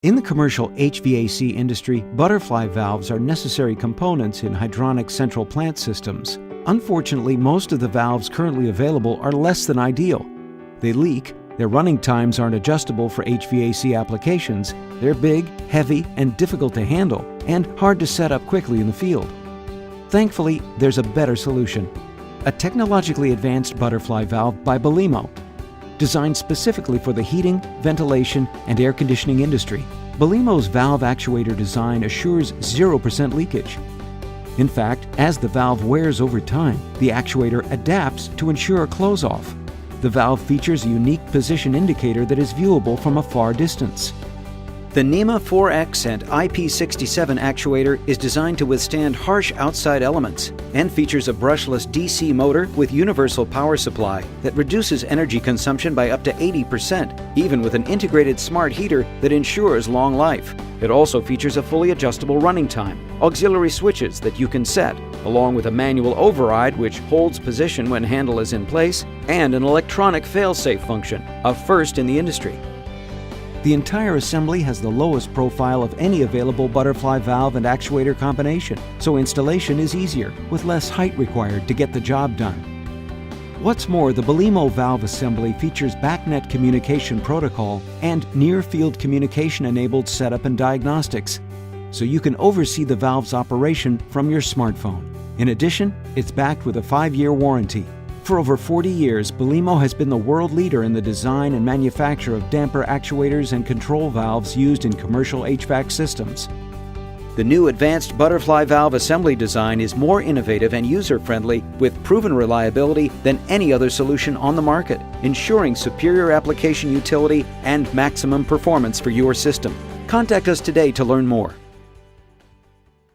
In the commercial HVAC industry, butterfly valves are necessary components in hydronic central plant systems. Unfortunately, most of the valves currently available are less than ideal. They leak, their running times aren't adjustable for HVAC applications, they're big, heavy, and difficult to handle, and hard to set up quickly in the field. Thankfully, there's a better solution. A technologically advanced butterfly valve by Belimo. Designed specifically for the heating, ventilation, and air conditioning industry, Belimo's valve actuator design assures 0% leakage. In fact, as the valve wears over time, the actuator adapts to ensure a close-off. The valve features a unique position indicator that is viewable from a far distance. The NEMA 4X and IP67 actuator is designed to withstand harsh outside elements and features a brushless DC motor with universal power supply that reduces energy consumption by up to 80%, even with an integrated smart heater that ensures long life. It also features a fully adjustable running time, auxiliary switches that you can set, along with a manual override which holds position when handle is in place, and an electronic fail-safe function, a first in the industry. The entire assembly has the lowest profile of any available butterfly valve and actuator combination, so installation is easier, with less height required to get the job done. What's more, the Belimo valve assembly features BACnet communication protocol and near-field communication-enabled setup and diagnostics, so you can oversee the valve's operation from your smartphone. In addition, it's backed with a 5-year warranty. For over 40 years, Belimo has been the world leader in the design and manufacture of damper actuators and control valves used in commercial HVAC systems. The new advanced butterfly valve assembly design is more innovative and user-friendly with proven reliability than any other solution on the market, ensuring superior application utility and maximum performance for your system. Contact us today to learn more.